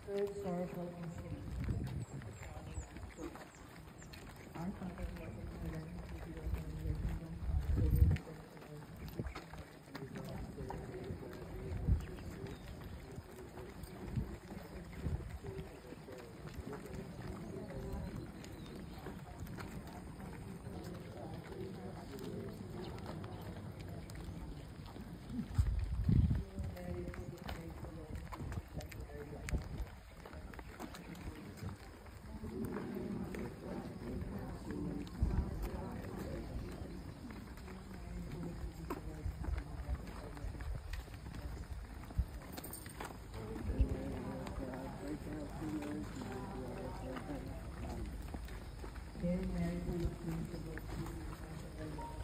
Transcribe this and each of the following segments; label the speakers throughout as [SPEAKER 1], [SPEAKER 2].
[SPEAKER 1] Third sorrowful mystery. Our Father who art in heaven, hallowed be thy name. Your kingdom come. Your will be done on Hail Mary, full of grace, the Lord is with thee. Blessed is the fruit of thy womb,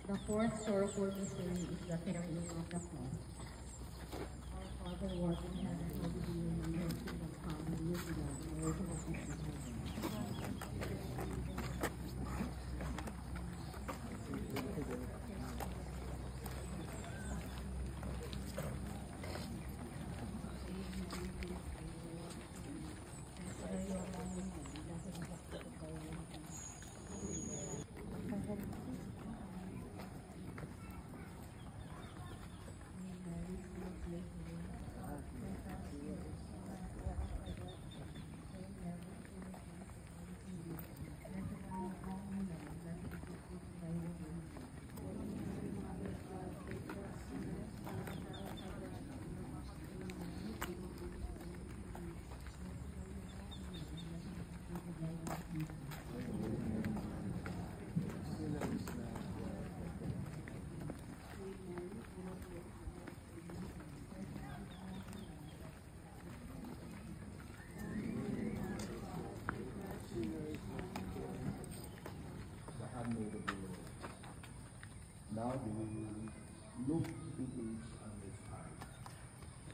[SPEAKER 1] The fourth sorrowful mystery is the carrying of the cross. Our Father who art in heaven, hallowed be your name. Your kingdom come. Your will be done on earth as it is in heaven.
[SPEAKER 2] Now do we look into each other's eyes.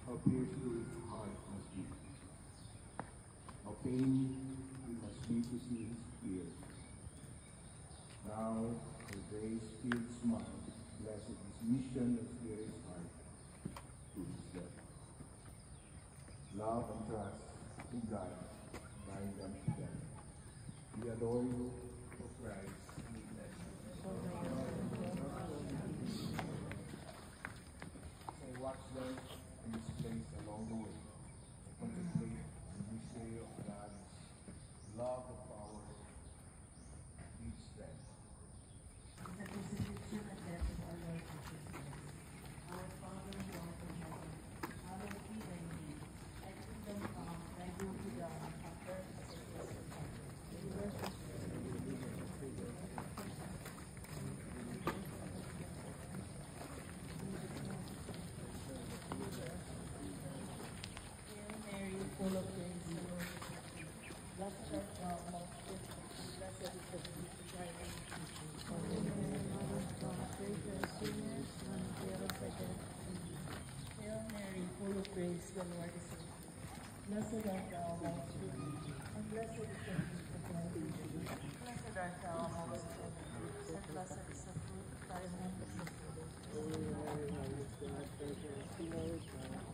[SPEAKER 2] How piercing its heart must be. How pain it must be to see his tears. Now, her grace-filled smile, blessed his mission of his heart to his death. Love and trust in God bind them together. We adore you, O Christ. So watch them in this place along the way. Contemplate the mystery of God's love and power, each step.
[SPEAKER 1] The crucifixion and death of our Lord Jesus Christ. Our Father who art in heaven, hallowed be thy name. Thy kingdom come, thy will be done on earth as it is in heaven. Give us this day our daily bread. Hail Mary, full of grace, the Lord is with thee. Blessed art thou amongst women, and blessed is the fruit of thy womb, Jesus. Holy Mary, Mother of God, pray for us sinners, now and at the hour of our death. Amen. Hail Mary, full of grace, the Lord is with thee. Blessed art thou amongst women, and blessed is the fruit of thy womb, Jesus. Blessed art thou amongst women, and blessed is the fruit of thy womb, Jesus. Holy Mary, Mother of God, pray for us sinners, now and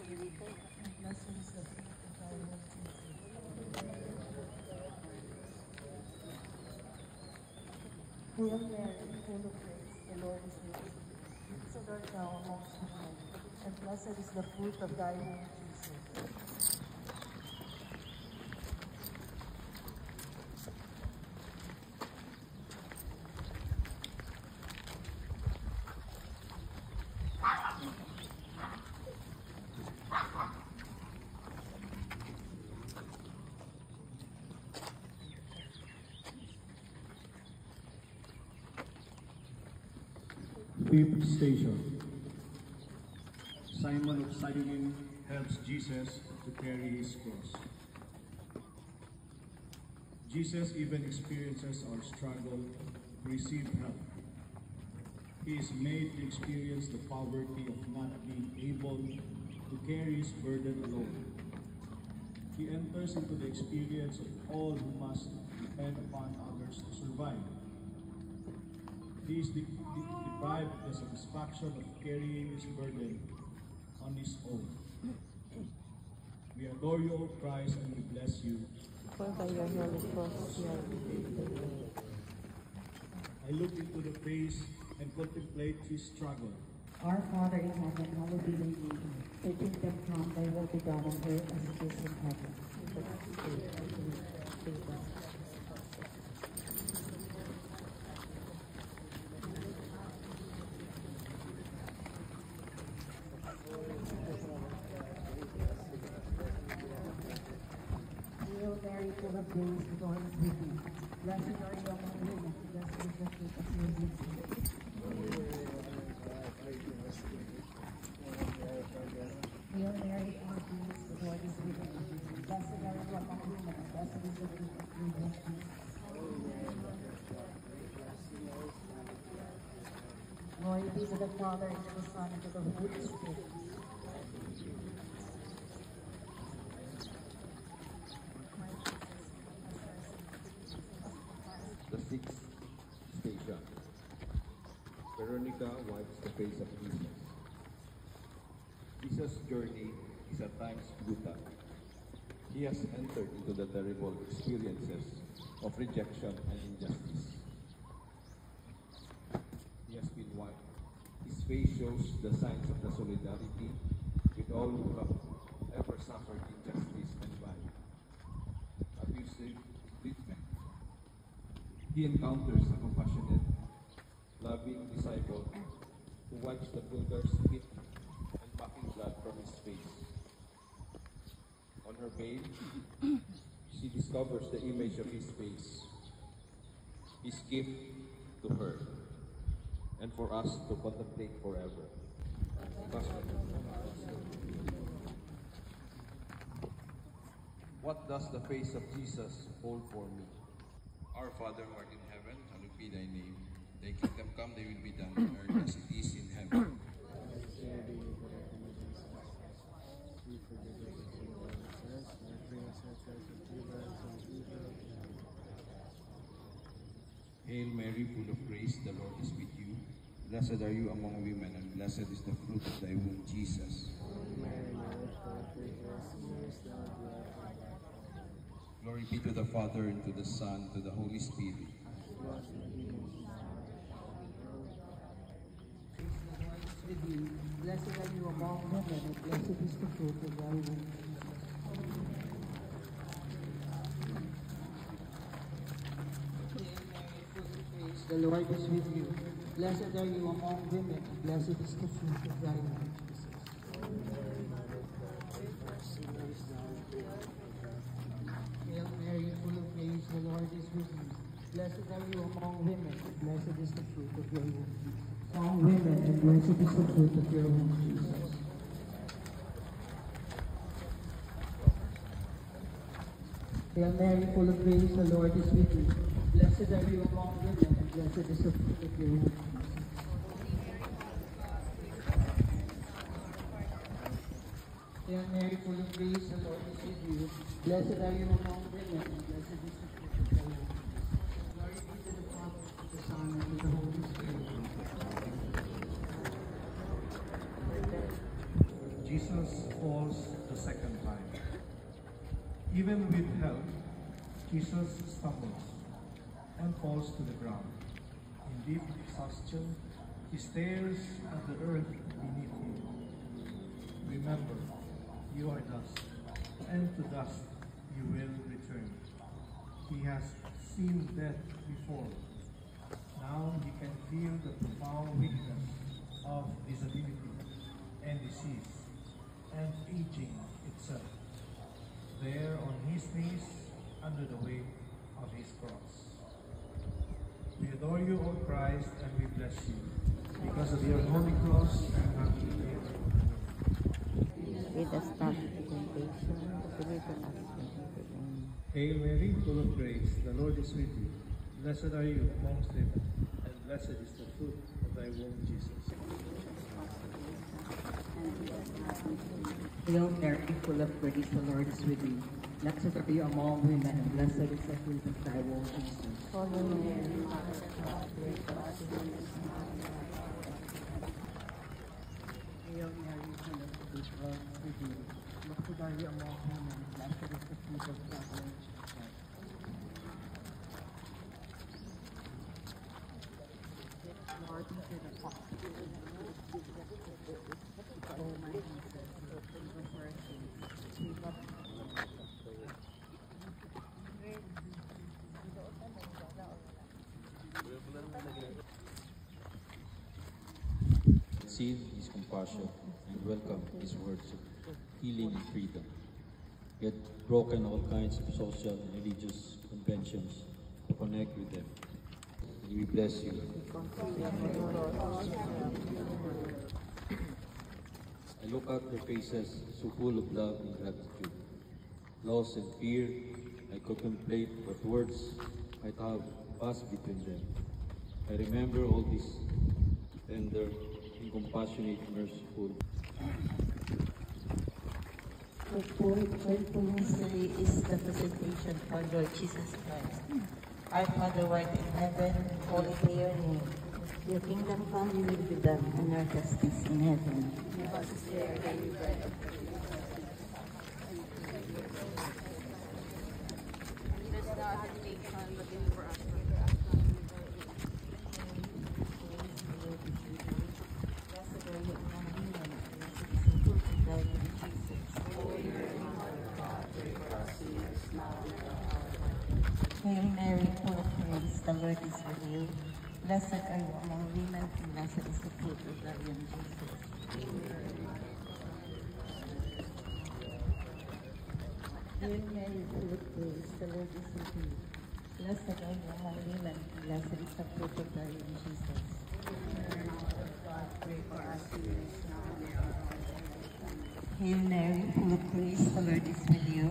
[SPEAKER 1] at the hour of our death. And blessed is the fruit of thy womb, Jesus. Hail Mary, full of grace, the Lord is with thee. Blessed art thou amongst women, and blessed is the fruit of thy womb, Jesus.
[SPEAKER 3] Fifth station. Simon of Cyrene helps Jesus to carry his cross. Jesus even experiences our struggle to receive help. He is made to experience the poverty of not being able to carry his burden alone. He enters into the experience of all who must depend upon others to survive. He is deprived of the satisfaction of carrying his burden on his own. We adore you, O Christ, and we bless you.
[SPEAKER 1] For by your holy cross you are redeemed.
[SPEAKER 3] I look into the face and contemplate his struggle.
[SPEAKER 4] Our Father in heaven, hallowed be thy name. Thy kingdom come, thy will be done on earth as it is in heaven.
[SPEAKER 1] Give us this day our daily bread.
[SPEAKER 4] Hail Mary, full of grace, the Lord is with thee. Blessed are you among women, blessed is the fruit of your womb. Hail Mary, full of grace, the Lord is with thee. Blessed are you among women, blessed is the fruit of your womb. Glory be to the Father, and to the Son, and to the Holy Spirit.
[SPEAKER 2] The sixth station. Veronica wipes the face of Jesus. Jesus' journey is at times brutal. He has entered into the terrible experiences of rejection and injustice. He has been wiped. His face shows the signs of the solidarity with all who have ever suffered injustice and violence. Abusive treatment. He encounters a compassionate, loving disciple who wipes the pilgrim's feet and backing blood from his face. On her veil, she discovers the image of his face, his gift to her, and for us to contemplate forever. What does the face of Jesus hold for me?
[SPEAKER 5] Our Father who art in heaven, hallowed be thy name. Thy kingdom come, thy will be done on earth as it is in heaven. Hail Mary, full of grace, the Lord is with you. Blessed are you among women, and blessed is the fruit of thy womb, Jesus. Glory be to the Father, and to the Son, and to the Holy Spirit.
[SPEAKER 4] With you. Blessed are you among women, and blessed is the fruit of thy womb. The Lord is with you. Blessed are you among women, and blessed is the fruit of thy womb, Jesus. Hail Mary, full of grace, the Lord is with you. Blessed are you among women, and blessed is the fruit of your womb, Jesus. Among women, and blessed is the fruit of your womb, Jesus. Hail Mary, full of grace, the Lord is with you. Blessed are you among women, and blessed is the fruit of your womb, Jesus. Hail Mary, full of grace, the Lord is with you. Blessed are you among women, and blessed is the fruit of your womb. Glory be to the Father, to the Son, and to the Holy Spirit.
[SPEAKER 3] Jesus falls the second time. Even with help, Jesus stumbles and falls to the ground. In deep exhaustion, he stares at the earth beneath him. Remember, you are dust, and to dust you will return. He has seen death before. Now he can feel the profound weakness of disability and disease and aging itself. There on his knees under the weight of his cross. We adore you, O Christ, and we bless you. Because of your holy cross and happy faith.
[SPEAKER 1] Lead us not into temptation, but deliver us from evil. Amen.
[SPEAKER 3] Hail Mary, full of grace, the Lord is with you. Blessed are you amongst women, and blessed is the fruit of thy womb, Jesus.
[SPEAKER 4] Hail Mary, full of grace, the Lord is with you. Blessed are you among women, and blessed is the fruit of thy womb, Jesus.
[SPEAKER 1] Holy Mary, Mother of God, pray for us sinners now and at the hour of our death.
[SPEAKER 4] Hail Mary, full of grace, the Lord is with you. Blessed are you among women, and blessed is the fruit of thy womb, Jesus. Lord, be to the Father, O my Jesus, forgive us our sins. We love
[SPEAKER 5] Receive His compassion and welcome His words of healing and freedom. He had broken all kinds of social and religious conventions to connect with them. And we bless you. I look at their faces so full of love and gratitude. Lost in fear, I contemplate what words might have passed between them. I remember all these tender, compassionate, merciful.
[SPEAKER 1] The fourth joyful mystery is the presentation of our Lord Jesus Christ. Our Father, who art in heaven, holy be your name. Your kingdom come, your will be done, on earth as it is in heaven. Give us this day our daily bread. Lead us not into temptation, but deliver us from evil. Blessed are you among women, and blessed is the fruit of thy womb, Jesus. Holy Mary, Mother of God, pray for us sinners now and at the hour of our death. Hail Mary, full of grace, the Lord is with you. Blessed are you among women, and blessed is the fruit of thy womb, Jesus. Hail Mary, full of grace, the Lord is with you. Blessed are you among women, and blessed is the fruit of thy womb, Jesus. Hail Mary, full of grace, the Lord is with you.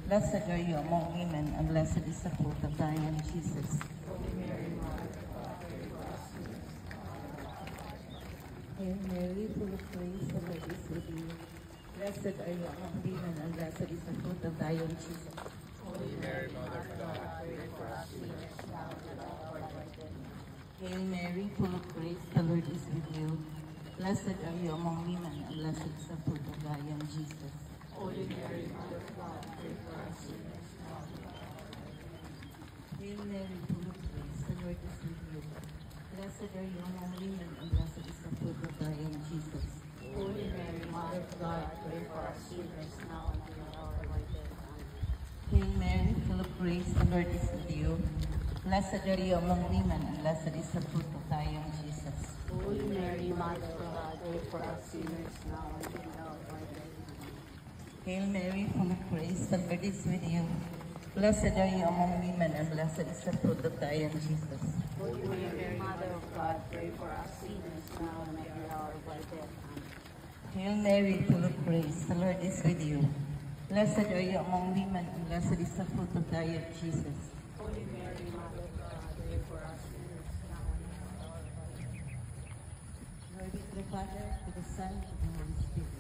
[SPEAKER 1] Blessed are you among women, and blessed is the fruit of thy womb, Jesus. Hail Mary, full of grace, the Lord is with you. Blessed are you among women, and blessed is the fruit of thy womb, Jesus. Holy Mary, Mother of God, pray for us sinners now and at the hour of our death. Hail Mary, full of grace, the Lord is with you. Blessed are you among women, and blessed is the fruit of thy womb, Jesus. Holy Mary, Mother of God, pray for us sinners now and at the hour of our death. Hail Mary, full of grace, the Lord is with you. Blessed are you among women, and blessed is the fruit of thy womb, Jesus. Holy Mary, Mother of God, pray for us sinners now and at the hour of our death. Hail Mary, full of grace, the Lord is with you. Blessed are you among women, and blessed is the fruit of thy womb, Jesus.
[SPEAKER 6] Holy Mary, Mother of God, pray for us sinners now and at the hour of our death.
[SPEAKER 1] Hail Mary, full of grace, the Lord is with you. Blessed are you among women, and blessed is the fruit of thy womb, Jesus.
[SPEAKER 6] Holy Mary, Mother of God, pray for us sinners now and at the hour of our death. Amen.
[SPEAKER 1] Hail Mary, full of grace, the Lord is with you. Blessed are you among women, and blessed is the fruit of thy womb, Jesus.
[SPEAKER 6] Holy Mary, Mother of God, pray for us sinners now and at the hour of our death.
[SPEAKER 1] Glory be to the Father, to the Son, and to the Holy Spirit.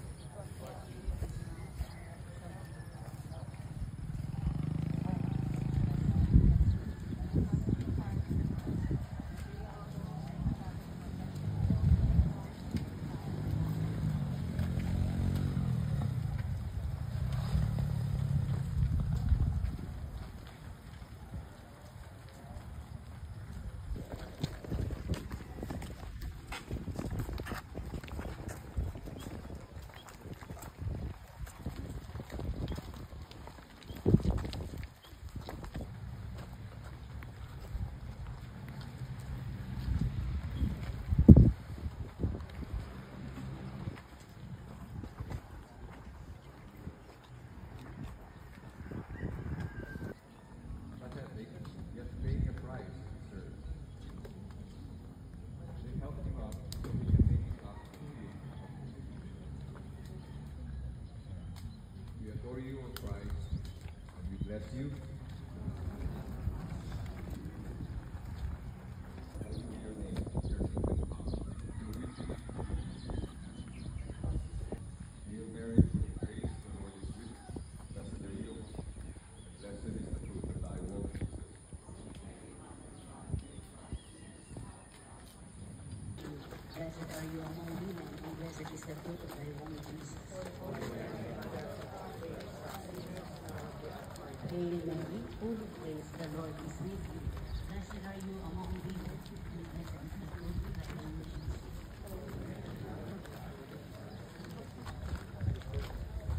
[SPEAKER 2] adore you, O Christ, and we bless you. Holy be your name, your kingdom come, your will be done. Hail Mary, full of grace, the Lord is with you. Blessed are you, and blessed is the fruit of thy womb, Jesus.
[SPEAKER 6] Blessed are you among women, and blessed is the fruit of thy womb, Jesus. Hail Mary, full of grace, the Lord is with you. Blessed are you among women, and blessed is the fruit of thy womb, Jesus.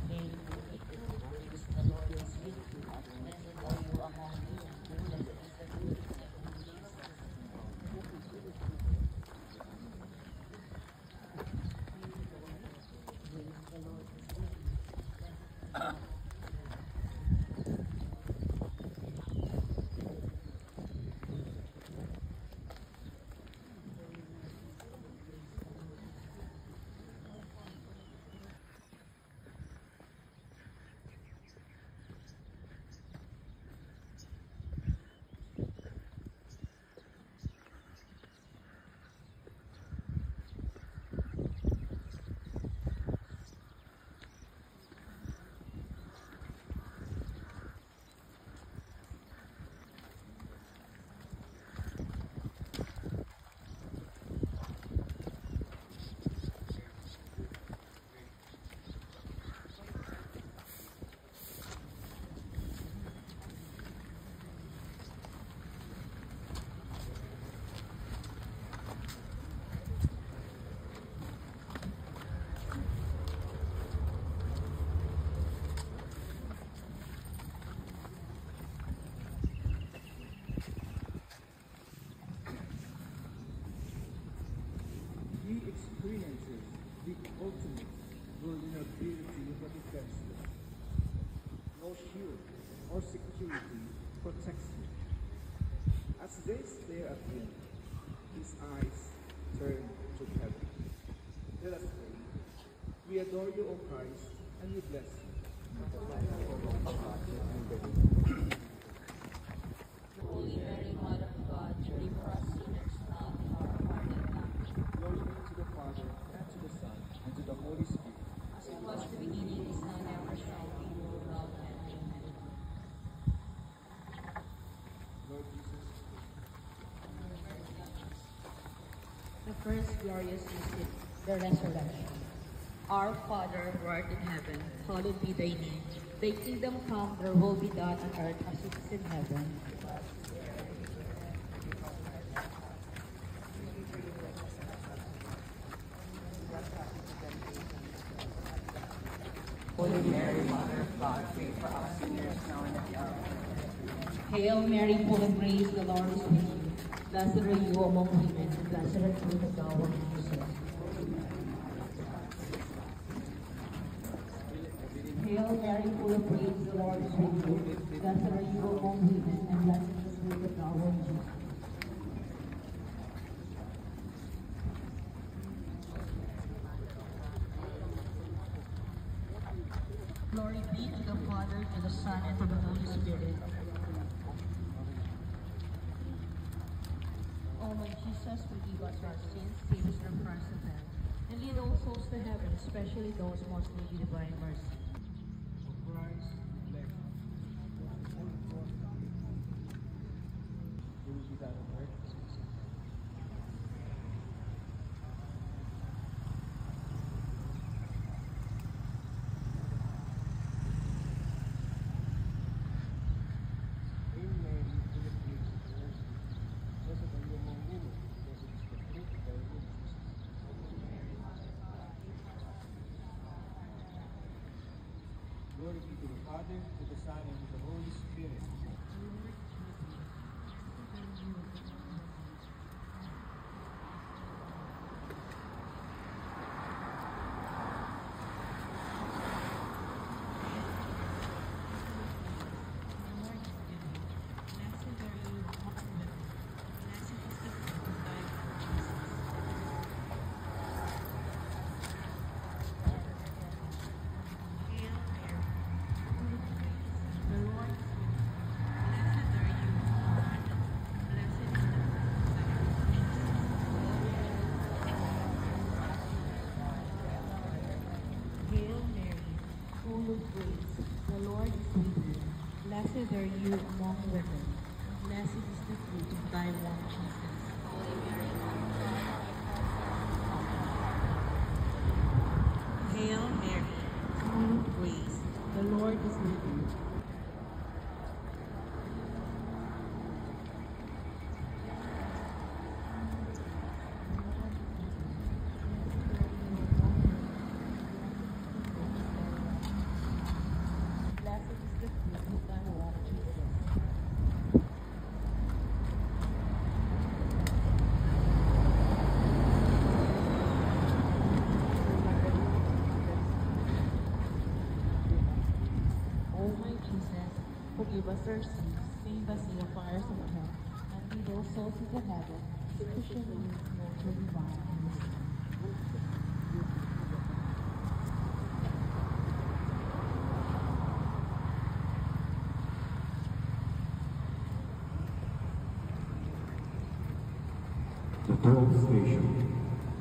[SPEAKER 6] Hail Mary, full of grace, the Lord is with you. Blessed are you among women, and blessed is the fruit of thy womb, Jesus.
[SPEAKER 3] He experiences the ultimate vulnerability of the defenseless. No shield or security protects him. As they stare at him, his eyes turn to heaven. Let us pray. We adore you, O Christ, and we bless you.
[SPEAKER 6] Holy Mary, Mother of God, pray for us sinners now and at our hour of death.
[SPEAKER 3] Glory be to the Father, and to the Son, and to the Holy Spirit.
[SPEAKER 6] As it was in the beginning, is now, and ever shall be, world without end. Amen.
[SPEAKER 3] Lord Jesus,
[SPEAKER 6] The first glorious mystery, the resurrection. Our Father, who art in heaven, hallowed be thy name. Thy kingdom come, thy will be done on earth as it is in heaven. Holy Mary, Mother of God, pray for us sinners now and at the hour of our death. Hail Mary, full of grace, the Lord is with you. Blessed are you among women, and blessed is the fruit of thy womb, Jesus. Hail Mary, full of grace, the Lord is with you. Blessed are you among women, and blessed is the fruit of thy womb, Jesus. Glory be to the Father, to the Son, and to the Holy Spirit. O my Jesus, forgive us our sins, save us from fires of hell, and lead all souls to heaven, especially those most in need of divine mercy.
[SPEAKER 3] O Christ, bless you. Will be done on earth as it is in heaven. Hail Mary, full of grace, the Lord is with you. Blessed are you among women, blessed is the fruit of thy womb, Jesus. Glory be to the Father, to the Son, and to the Holy Spirit.
[SPEAKER 6] full of grace, the Lord is with you. Blessed are you among women, and blessed is the fruit of thy womb, Jesus. Holy Mary, Mother of God, Hail Mary, full of grace, the Lord is with you. Blessed is the fruit of thy womb, Jesus. O my Jesus, forgive us our sins, save us in the fires of hell, and lead all souls into heaven, especially those who divine mercy.
[SPEAKER 7] The 12th station,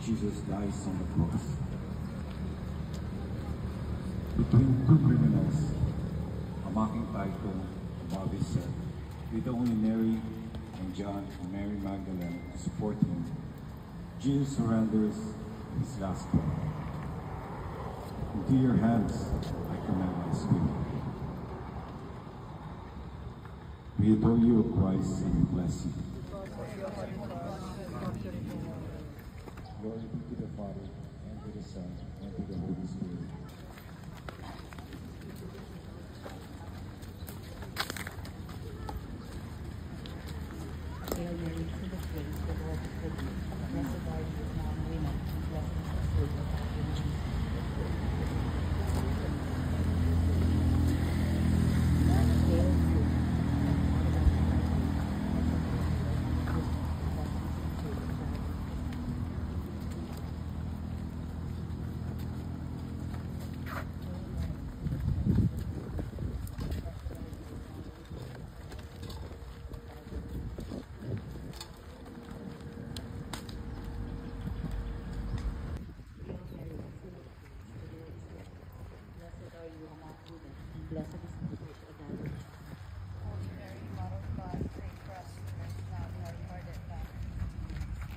[SPEAKER 7] Jesus dies on the cross. Between two criminals, a mocking title, Bobby said, with only Mary and John and Mary Magdalene to support him, Jesus surrenders his last breath. Into your hands I commend my spirit. We adore you, O Christ, and we bless you. Glory be to the Father, and to the Son, and to the Holy Spirit.
[SPEAKER 6] Hail Mary, full of grace, the Lord is with you. Blessed are you among women, and blessed is the fruit of thy womb, Jesus. Hail you, Blessed are you among women, and blessed is the fruit of thy womb.
[SPEAKER 1] Holy Mary, Mother of God, pray for us sinners now and at our death.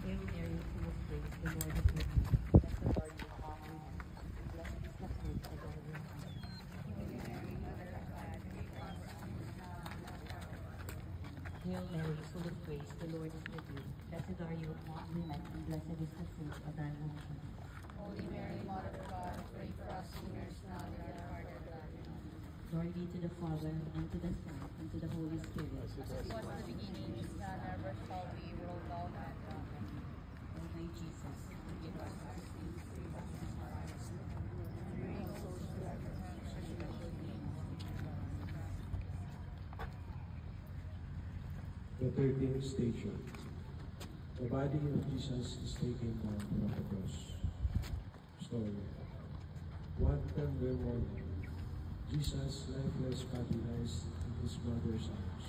[SPEAKER 1] Amen.
[SPEAKER 6] Hail Mary, full of grace, the Lord is with you. Blessed are you among women, and blessed is the fruit of thy womb.
[SPEAKER 1] Holy Mary, Mother of God, pray for us sinners now and at our death.
[SPEAKER 6] Hail Mary, full of grace, the Lord is with you. Blessed are you among women, and blessed is the fruit of thy womb, Jesus.
[SPEAKER 1] Holy Mary, Mother of God, pray for us sinners now and at our death. Amen.
[SPEAKER 6] Glory be to the Father, and to the Son, and to the Holy Spirit.
[SPEAKER 1] As it was in the beginning, is now, and ever shall be, world without end. Amen.
[SPEAKER 6] O my Jesus, forgive us our sins, save us from fire.
[SPEAKER 1] Bring souls to heaven, especially
[SPEAKER 3] The 13th station. The body of Jesus is taken down from the cross. Story. One tender morning, Jesus' lifeless body lies in his mother's arms.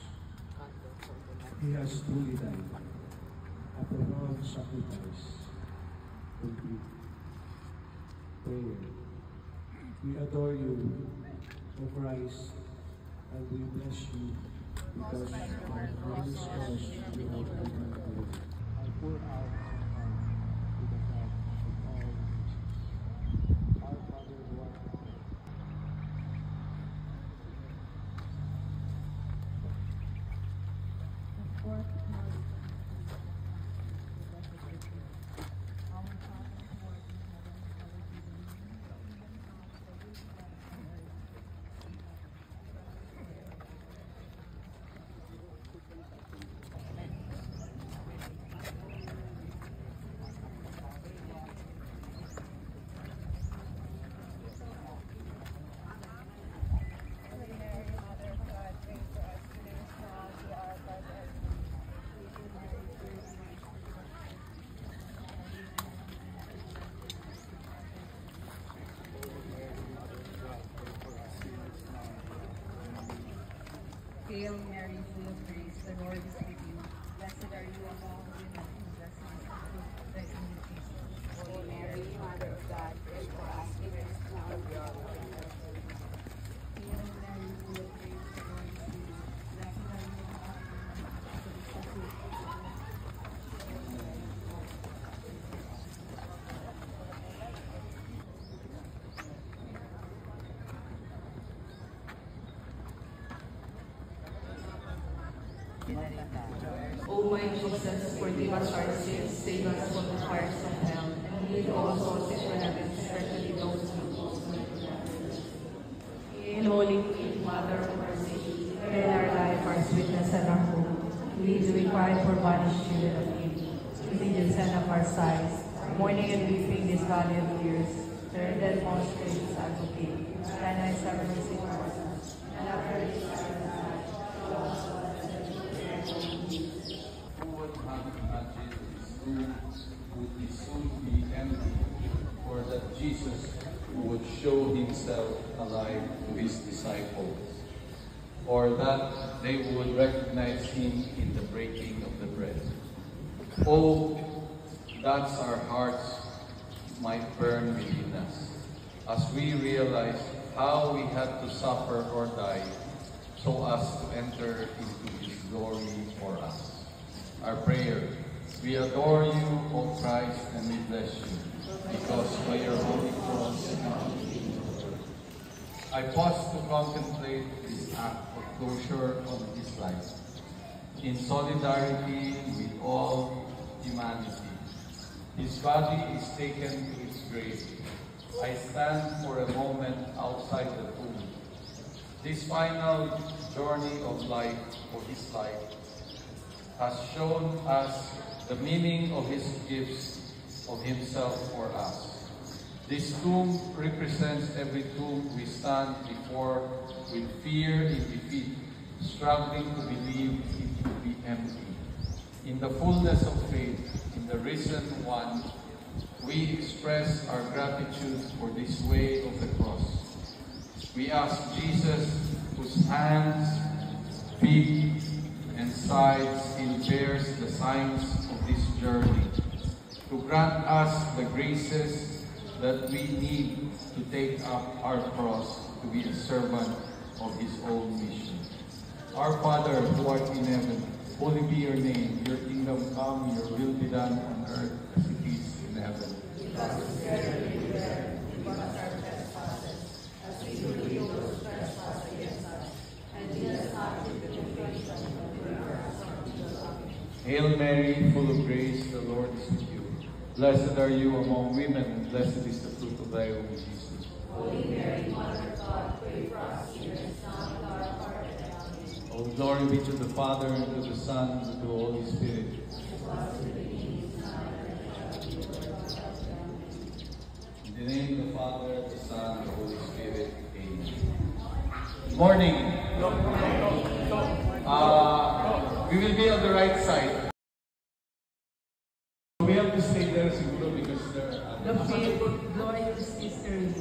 [SPEAKER 3] He has truly died. A profound sacrifice. Complete. Prayer. We adore you, O Christ, and we bless you because on this cross you have given glory. I pour out my heart to the God of all nations. Our Father who art in heaven.
[SPEAKER 6] The fourth month, our Father who art in heaven, hallowed be thy name.
[SPEAKER 1] Holy Mary, Mother of God, pray for us sinners now and at our death.
[SPEAKER 6] Hail Mary, full of grace, the Lord is with you. Blessed are you among women, and blessed is the fruit of thy womb, Jesus.
[SPEAKER 1] Holy Mary, Mother of God, pray for us sinners now and at our death.
[SPEAKER 8] O my Jesus, forgive us our sins, save us from the fires of hell, and lead all souls into heaven, especially those who most need your mercy. Hail, Holy Queen, Mother of Mercy, hail our life, our sweetness, and our hope. Please we cry for banished children of Eve. Please the Son of our sighs, mourning and weeping this valley of tears. Third and most gracious Advocate, grant us have mercy towards us, and after this our death,
[SPEAKER 2] Who would have imagined his tomb would be soon be empty, or that Jesus would show himself alive to his disciples, or that they would recognize him in the breaking of the bread. Oh, that our hearts might burn within us as we realize how we had to suffer or die so as to enter into his glory for us. Our prayer: we adore you, O Christ, and we bless you, because by your holy cross I pause to contemplate this act of closure on his life, in solidarity with all humanity. His body is taken to its grave. I stand for a moment outside the tomb. This final journey of life for his life has shown us the meaning of his gifts of himself for us. This tomb represents every tomb we stand before with fear and defeat, struggling to believe it will be empty. In the fullness of faith in the risen one, we express our gratitude for this way of the cross. We ask Jesus, whose hands, feet, and sides still bears the signs of this journey, to grant us the graces that we need to take up our cross to be a servant of his own mission. Our Father, who art in heaven, holy be your name. Your kingdom come, your will be done on earth as it is in heaven. Hail Mary, full of grace, the Lord is with you. Blessed are you among women, and blessed is the fruit of thy womb, Jesus.
[SPEAKER 8] Holy Mary, Mother of God, pray for us sinners, now and at our hour of death. Amen.
[SPEAKER 2] All glory be to the Father, and to the Son, and to the Holy Spirit. In the name of the Father, the Son, and the Holy Spirit. Amen. Good morning. We will be on the right side. We have to stay there siguro because there are
[SPEAKER 8] The fifth glorious mystery.